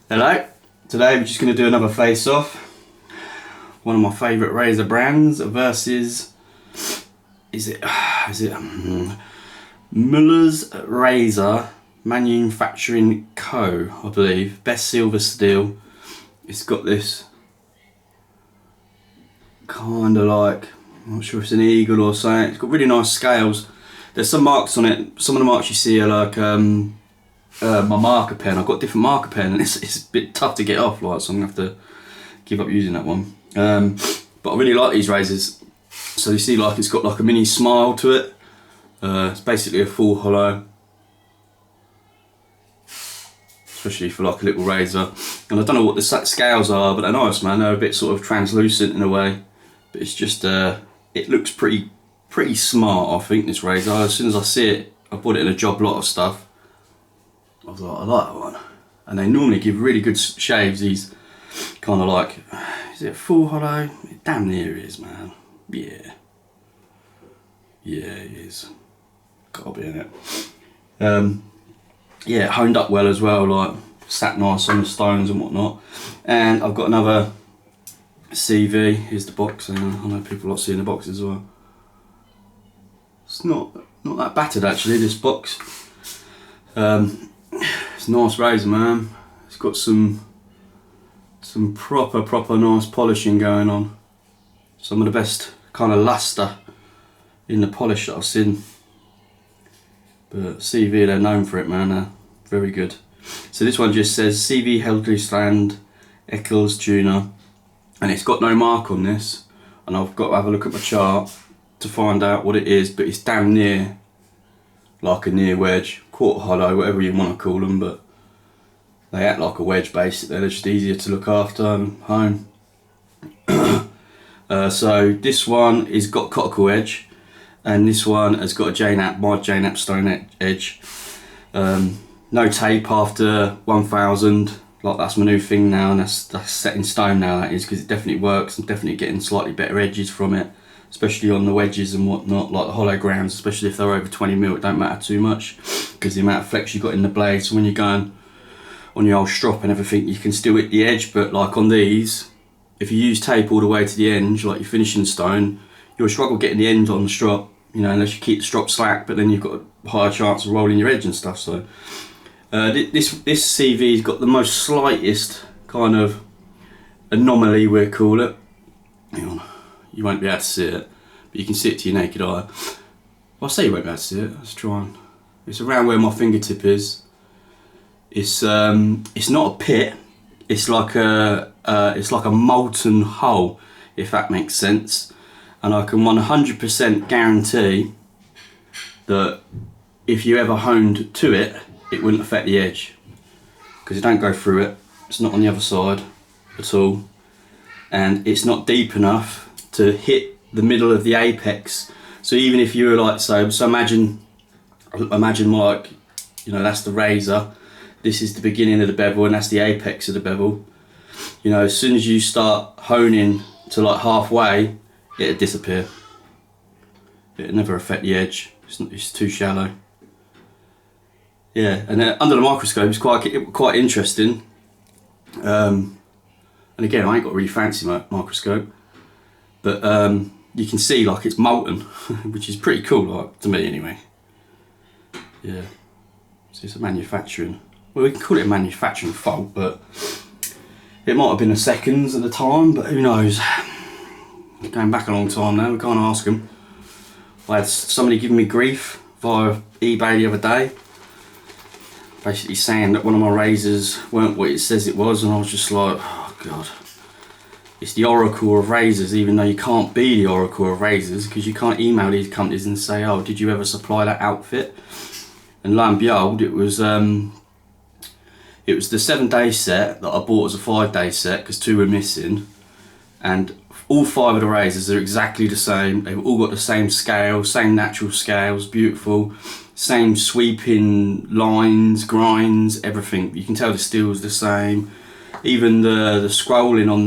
Hello, today we're just going to do another face off. One of my favourite razor brands versus, is it Mueller's Razor Manufacturing Co, I believe. Best silver steel. It's got this kind of like, I'm not sure if it's an eagle or something. It's got really nice scales. There's some marks on it. Some of the marks you see are like my marker pen. I've got a different marker pen and it's a bit tough to get off, like, so I'm gonna have to give up using that one. But I really like these razors. So you see, like, it's got like a mini smile to it. It's basically a full hollow, especially for like a little razor. And I don't know what the scales are, but they're nice, man. They're a bit sort of translucent in a way, but it's just it looks pretty smart, I think, this razor. As soon as I see it, I bought it in a job lot of stuff. I was like, I like that one. And they normally give really good shaves. These kind of like, is it a full hollow? It damn near is, man. Yeah. Yeah, it is. Gotta be in it. Yeah, honed up well as well, like sat nice on the stones and whatnot. And I've got another CV. Here's the box. I know people like seeing the box as well. It's not that battered actually, this box. It's a nice razor, man. It's got some proper nice polishing going on. Some of the best kind of luster in the polish that I've seen. But CV, they're known for it, man. They're very good. So this one just says CV Heljestrand Eccles Tuner, and it's got no mark on this. And I've got to have a look at my chart to find out what it is, but it's damn near like a near wedge, quarter hollow, whatever you want to call them, but they act like a wedge basically. They're just easier to look after and home. So this one is got cuticle edge, and this one has got a J-nap, my J-nap stone edge. No tape after 1000, like that's my new thing now, and that's set in stone now, that is, because it definitely works. I'm definitely getting slightly better edges from it, especially on the wedges and whatnot, like the hollow grounds, especially if they're over 20mm, it don't matter too much, because the amount of flex you've got in the blade. So when you're going on your old strop and everything, you can still hit the edge, but like on these, if you use tape all the way to the end, like your finishing stone, you'll struggle getting the end on the strop, you know, unless you keep the strop slack, but then you've got a higher chance of rolling your edge and stuff. So this CV's got the most slightest kind of anomaly, we'll call it. Hang on, you won't be able to see it, but you can see it to your naked eye. Well, I'll say you won't be able to see it. Let's try and, it's around where my fingertip is. It's not a pit. It's like a molten hole, if that makes sense. And I can 100% guarantee that if you ever honed to it, it wouldn't affect the edge, because it don't go through it. It's not on the other side at all, and it's not deep enough to hit the middle of the apex. So even if you were like, so imagine like, you know, that's the razor, this is the beginning of the bevel, and that's the apex of the bevel. You know, as soon as you start honing to like halfway, it'll disappear. It'll never affect the edge. It's too shallow. Yeah, and then under the microscope, it's quite interesting. And again, I ain't got a really fancy microscope, but you can see like it's molten, which is pretty cool, like, to me anyway. Yeah, so it's a manufacturing. Well, we can call it a manufacturing fault, but it might have been a seconds at the time, but who knows? Going back a long time now, we can't ask them. I had somebody giving me grief via eBay the other day, basically saying that one of my razors weren't what it says it was, and I was just like, oh god. It's the oracle of razors, even though you can't be the oracle of razors, because you can't email these companies and say, oh, did you ever supply that outfit? And lo and behold, it was the 7-day set that I bought as a 5-day set, because 2 were missing, and all 5 of the razors are exactly the same. They've all got the same scale, same natural scales, beautiful, same sweeping lines, grinds, everything. You can tell the steel's the same. Even the scrolling on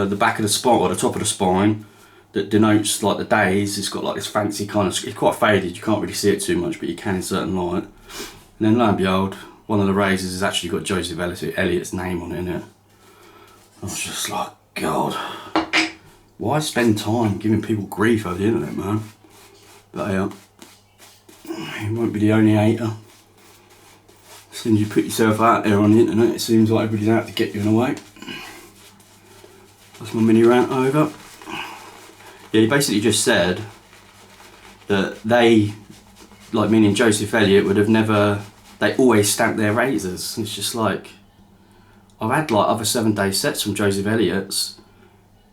the back of the spine, or the top of the spine, that denotes like the days, it's got like this fancy kind of, it's quite faded, you can't really see it too much, but you can in certain light. And then lo and behold, one of the razors has actually got Joseph Elliott's name on it, innit? I was just like, God, why spend time giving people grief over the internet, man? But you won't be the only hater. As soon as you put yourself out there on the internet, it seems like everybody's out to get you in a way. That's my mini rant over. Yeah, he basically just said that they, like meaning Joseph Elliott, would have never, they always stamped their razors. And it's just like, I've had like other 7-day sets from Joseph Elliott's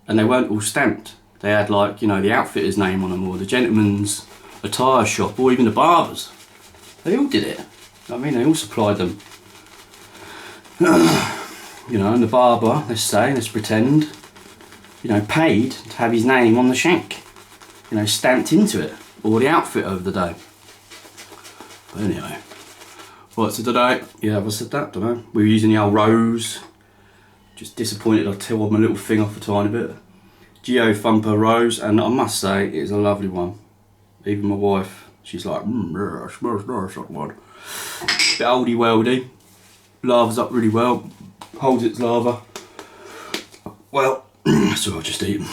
and they weren't all stamped. They had like, you know, the outfitter's name on them or the gentleman's attire shop or even the barbers. They all did it. I mean, they all supplied them. You know, and the barber, let's pretend, you know, paid to have his name on the shank. You know, stamped into it. Or the outfit of the day. But anyway. Right, so today, yeah, have I said that? Don't know. We were using the old Rose. Just disappointed I tore my little thing off a tiny bit. Geo Thumper Rose, and I must say, it's a lovely one. Even my wife, she's like, yeah, it smells nice, that one. Bit oldie weldy. Lavas up really well. Holds its lava. Well, so I'll just eat them.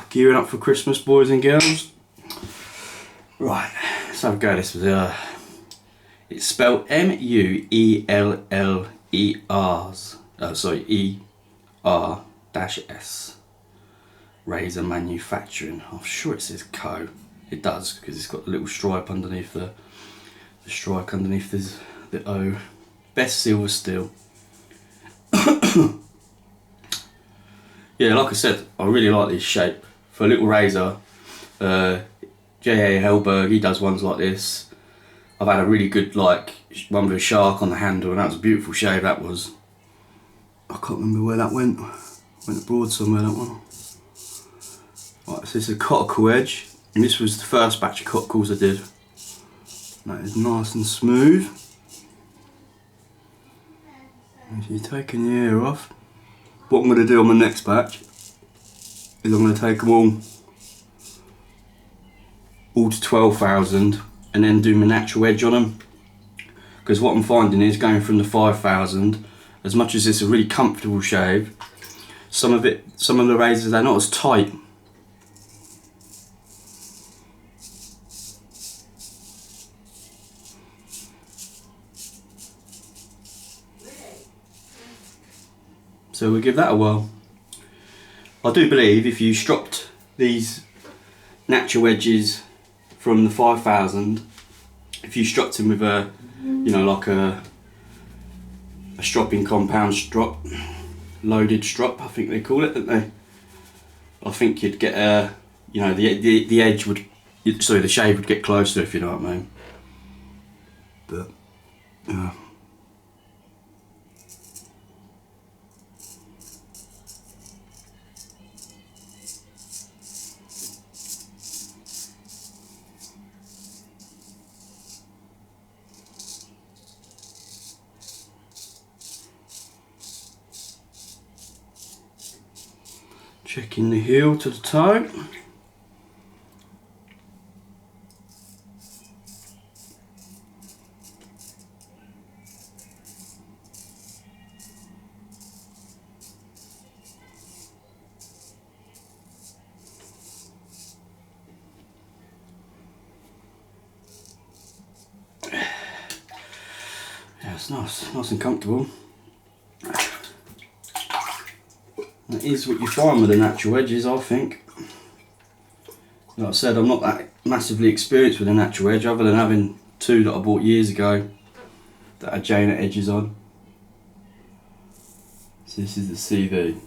Gearing up for Christmas, boys and girls. Right, let's have a go. This was it's spelled M-U-E-L-L-E-R's. Oh, sorry, E-R-S. Razor Manufacturing. I'm sure it says Co. It does because it's got a little stripe underneath the strike underneath the O. Best silver steel. Yeah, like I said, I really like this shape. For a little razor, J.A. Helberg, he does ones like this. I've had a really good like one with a shark on the handle, and that was a beautiful shave. That was. I can't remember where that went. Went abroad somewhere, that one. Right, so this is a cuticle edge, and this was the first batch of cuticles I did. That is nice and smooth. And if you're taking the ear off, what I'm going to do on my next batch is I'm going to take them all to 12,000 and then do my natural edge on them, because what I'm finding is going from the 5,000, as much as it's a really comfortable shave, some of the razors, they're not as tight. So we'll give that a whirl. I do believe if you stropped these natural edges from the 5,000, if you stropped them with a, you know, like a stropping compound strop, loaded strop, I think they call it, don't they? I think you'd get a, you know, the edge would, sorry, the shave would get closer, if you know what I mean. But, yeah. Checking the heel to the toe. Yeah, it's nice and comfortable. That is what you find with the natural edges, I think. Like I said, I'm not that massively experienced with the natural edge, other than having two that I bought years ago that had Janet edges on. So this is the CV.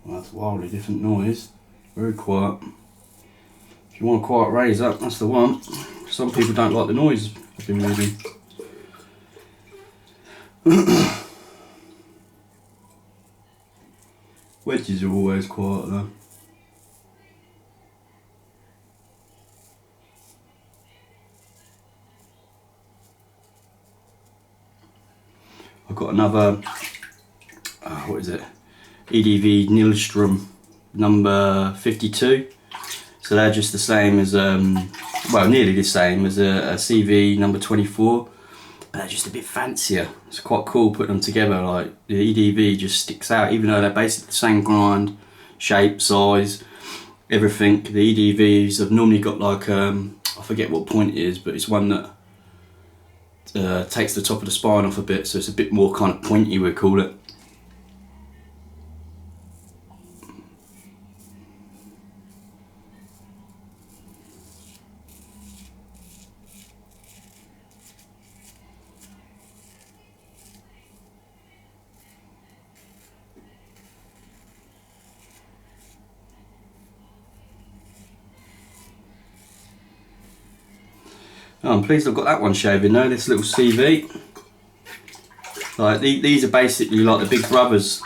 Well, that's a wildly different noise. Very quiet. If you want a quiet razor, that's the one. Some people don't like the noise, I've been reading. Wedges are always quiet though. I've got another, what is it? EDV Heljestrand number 52. So they're just the same as, well, nearly the same as a CV number 24, but they're just a bit fancier. It's quite cool putting them together. Like the EDV just sticks out, even though they're basically the same grind, shape, size, everything. The EDVs have normally got like, I forget what point it is, but it's one that takes the top of the spine off a bit, so it's a bit more kind of pointy, we call it. Oh, I'm pleased I've got that one shaving though, this little CV. Like these are basically like the big brothers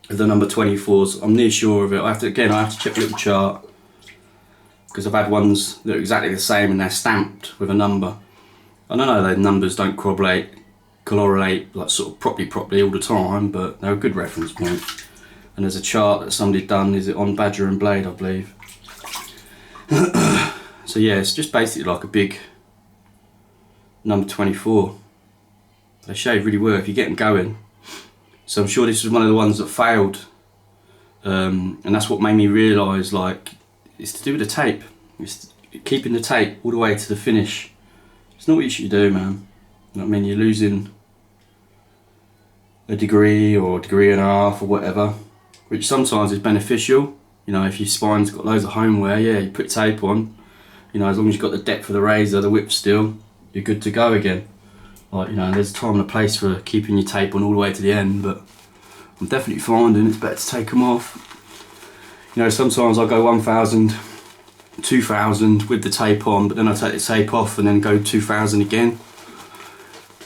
of the number 24s. I'm near sure of it. I have to check the little chart, because I've had ones that are exactly the same and they're stamped with a number. I don't know, those numbers don't correlate like sort of properly all the time, but they're a good reference point. And there's a chart that somebody done, is it on Badger and Blade, I believe. So yeah, it's just basically like a big number 24. They shave really well if you get them going. So I'm sure this was one of the ones that failed, and that's what made me realise, like, it's to do with the tape. It's keeping the tape all the way to the finish. It's not what you should do, man. You know what I mean? You're losing a degree or a degree and a half or whatever, which sometimes is beneficial. You know, if your spine's got loads of home wear, yeah, you put tape on. You know, as long as you've got the depth of the razor, the whip still, you're good to go again. Like, you know, there's a time and a place for keeping your tape on all the way to the end, but I'm definitely finding it's better to take them off. You know, sometimes I go 1,000, 2,000 with the tape on, but then I take the tape off and then go 2,000 again.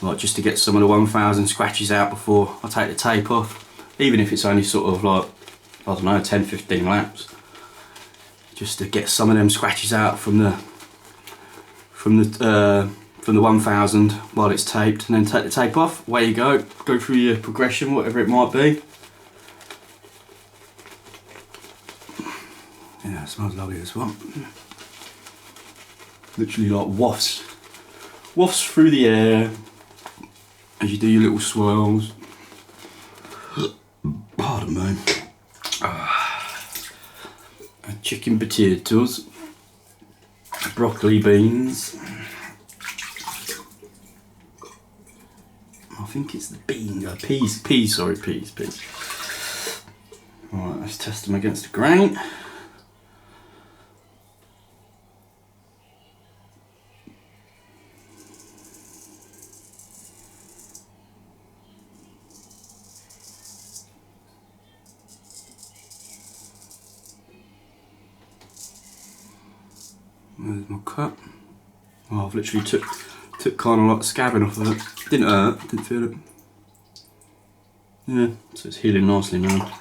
Like, just to get some of the 1,000 scratches out before I take the tape off. Even if it's only sort of like, I don't know, 10, 15 laps. Just to get some of them scratches out from the 1,000 while it's taped, and then take the tape off. Away you go through your progression, whatever it might be. Yeah, it smells lovely as well. Literally like wafts through the air as you do your little swirls. Pardon me. Chicken potatoes, broccoli beans. I think it's the peas. Alright, let's test them against the grain. There's my cut. Oh, I've literally took kind of like scabbing off of it. Didn't hurt, didn't feel it. Yeah, so it's healing nicely now.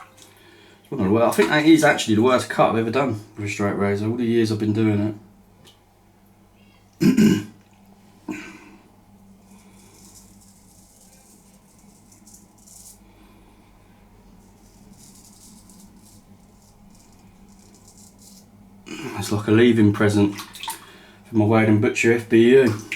I think that is actually the worst cut I've ever done with a straight razor, all the years I've been doing it. It's like a leaving present for my Wade and Butcher FBU.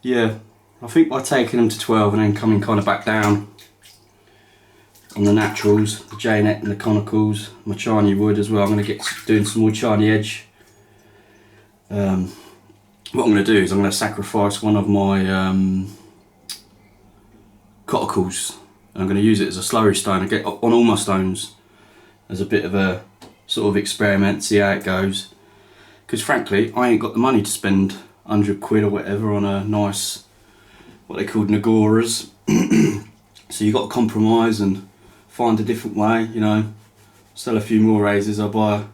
Yeah, I think by taking them to 12 and then coming kind of back down on the naturals, the J-net and the conicals, my China wood as well, I'm going to get doing some more China edge. What I'm going to do is I'm going to sacrifice one of my conicals, and I'm going to use it as a slurry stone and get on all my stones as a bit of a sort of experiment, see how it goes. Because frankly, I ain't got the money to spend 100 quid or whatever on a nice, what they called Nagoras. So you got to compromise and find a different way, you know. Sell a few more razors. I buy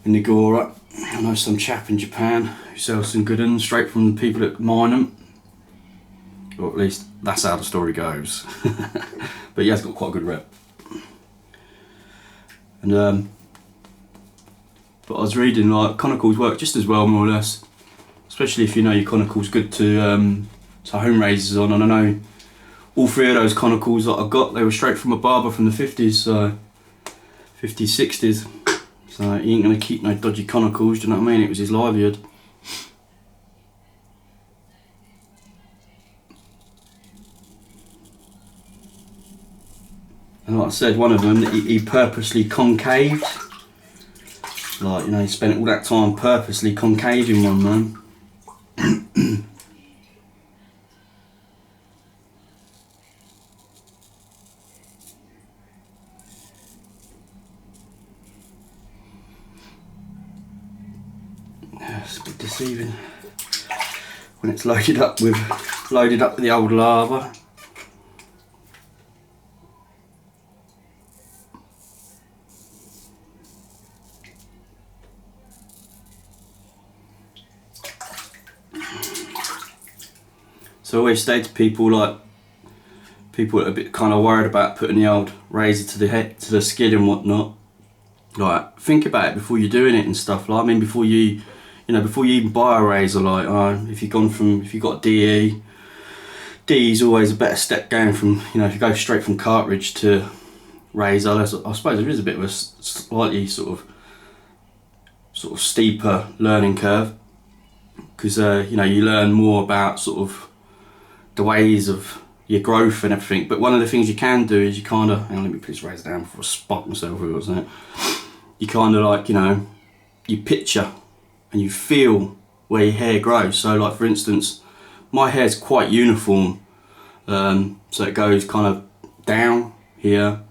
a Nagora. I know some chap in Japan who sells some good ones straight from the people that mine them. Or at least that's how the story goes. But he has got quite a good rep. And but I was reading like conicals work just as well, more or less. Especially if you know your conical's good to home razors on. And I know all three of those conicals that I got, they were straight from a barber from the 50s, so 50s, 60s. So he ain't gonna keep no dodgy conicals, do you know what I mean? It was his livelihood. And like I said, one of them, he purposely concaved. Like, you know, he spent all that time purposely concaving one, man. It's a bit deceiving when it's loaded up with the old lava. So I always say to people, like, people that are a bit kind of worried about putting the old razor to the head, to the skin and whatnot, like, think about it before you're doing it and stuff. Like, I mean, before you even buy a razor, like, if you've got DE is always a better step going from, you know, if you go straight from cartridge to razor, I suppose there is a bit of a slightly sort of steeper learning curve, because you know, you learn more about sort of the ways of your growth and everything. But one of the things you can do is you kind of, let me put this razor down before I spot myself with it, wasn't it? You kind of, like, you know, you picture and you feel where your hair grows. So, like, for instance, my hair's quite uniform, so it goes kind of down here,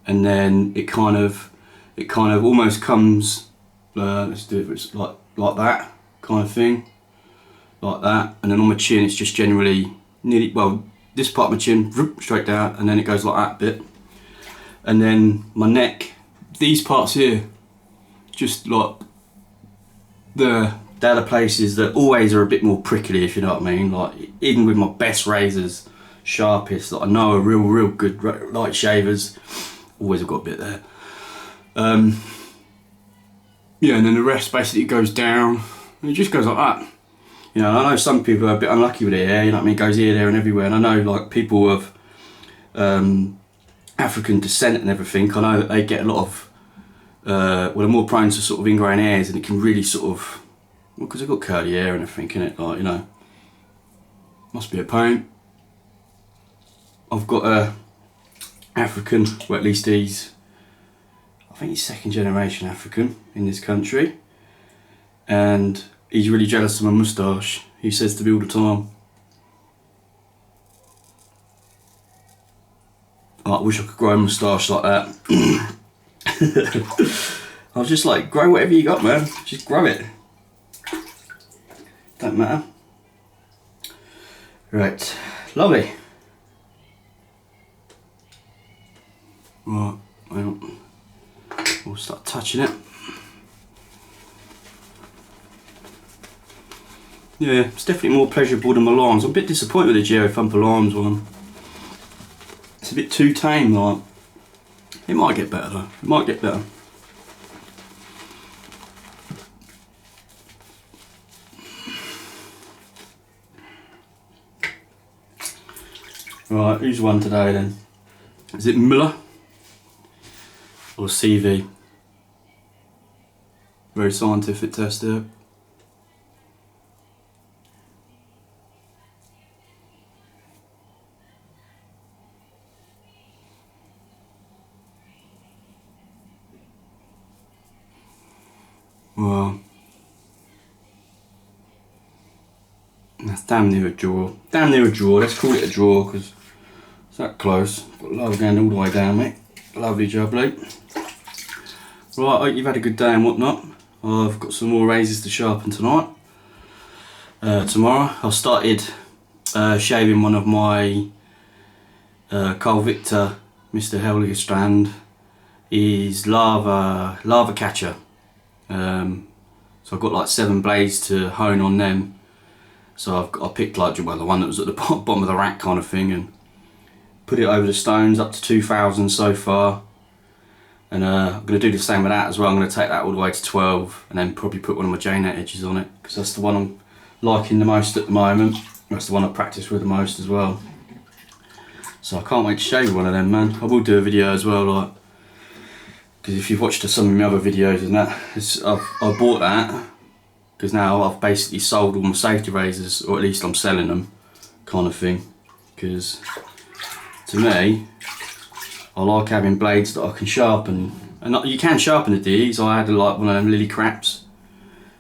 and then it kind of almost comes, let's do it like that kind of thing, like that, and then on my chin it's just generally nearly, well, this part of my chin straight down, and then it goes like that bit, and then my neck, these parts here, just like they're the places that always are a bit more prickly, if you know what I mean. Like, even with my best razors, sharpest, that I know are real good light shavers, always have got a bit there. Yeah, and then the rest basically goes down, and it just goes like that. You know, I know some people are a bit unlucky with their hair, you know what I mean, it goes here, there and everywhere, and I know, like, people of African descent and everything, I know that they get a lot of, well, they're more prone to sort of ingrown hairs, and it can really sort of, well, because they've got curly hair and everything, innit, like, you know, must be a pain. I've got a African, well, at least I think he's second generation African in this country, and he's really jealous of my moustache. He says to me all the time, oh, I wish I could grow a moustache like that. I was just like, grow whatever you got, man, just grow it, don't matter. Right, lovely. Right, well, we'll start touching it. Yeah, it's definitely more pleasurable than my limes. I'm a bit disappointed with the Geo Thumper Limes one. It's a bit too tame, like. It might get better though, it might get better. Right, who's won today then? Is it Mueller or CV? Very scientific test there. Well, that's damn near a draw. Damn near a draw. Let's call it a draw because it's that close. Got love going all the way down, mate. Lovely job, Luke. Right, I hope you've had a good day and whatnot. I've got some more razors to sharpen tonight. Tomorrow, I started shaving one of my Carl Victor, Mr. Heljestrand, is lava catcher. So I've got like 7 blades to hone on them. So I picked like the one that was at the bottom of the rack kind of thing, and put it over the stones up to 2,000 so far. And I'm going to do the same with that as well. I'm going to take that all the way to 12 and then probably put one of my J-net edges on it, because that's the one I'm liking the most at the moment. That's the one I practice with the most as well. So I can't wait to show you one of them, man. I will do a video as well, like, because if you've watched some of my other videos and that, I bought that because now I've basically sold all my safety razors, or at least I'm selling them, kind of thing. Because to me, I like having blades that I can sharpen, and you can sharpen the Ds. I had like one of them lily craps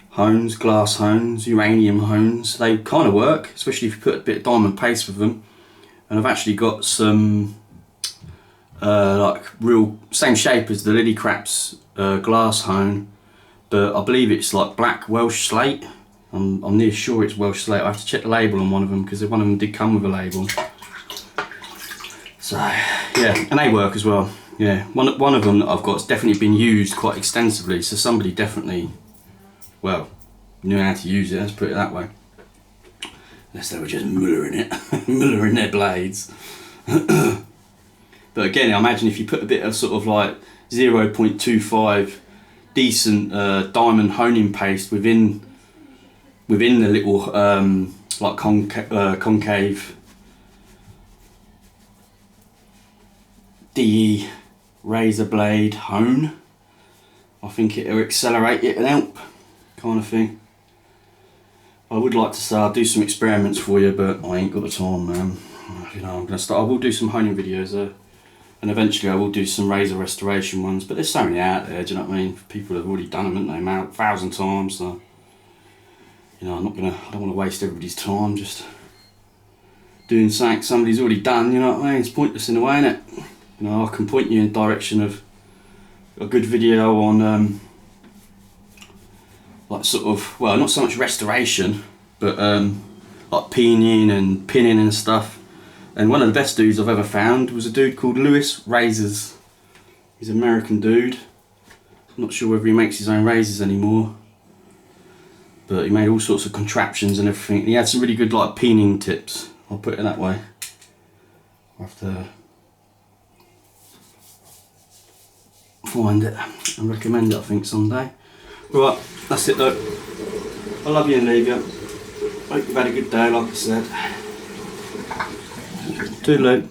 hones, glass hones, uranium hones. They kind of work, especially if you put a bit of diamond paste with them. And I've actually got some like real same shape as the lily craps glass hone, but I believe it's like black Welsh slate. I'm near sure it's Welsh slate. I have to check the label on one of them because one of them did come with a label. So yeah, and they work as well. Yeah, one of them that I've got has definitely been used quite extensively, so somebody definitely, well, knew how to use it, let's put it that way. Unless they were just Muellering it, Muellering their blades. But again, I imagine if you put a bit of sort of like 0.25 decent diamond honing paste within the little like concave DE razor blade hone, I think it'll accelerate it and help, kind of thing. I would like to say I'll do some experiments for you, but I ain't got the time, man. You know, I'm gonna start. I will do some honing videos though, and eventually I will do some razor restoration ones. But there's so many out there. Do you know what I mean? People have already done them, haven't they? 1,000 times. So you know, I don't want to waste everybody's time just doing something somebody's already done. You know what I mean? It's pointless in a way, isn't it? You know, I can point you in the direction of a good video on like sort of, well, not so much restoration, but like peening and pinning and stuff. And one of the best dudes I've ever found was a dude called Lewis Razors. He's an American dude. I'm not sure whether he makes his own razors anymore, but he made all sorts of contraptions and everything. And he had some really good like peening tips, I'll put it that way. I'll have to find it and recommend it, I think, someday. Right, that's it though. I love you and leave you. Hope you've had a good day, like I said. Toodaloo.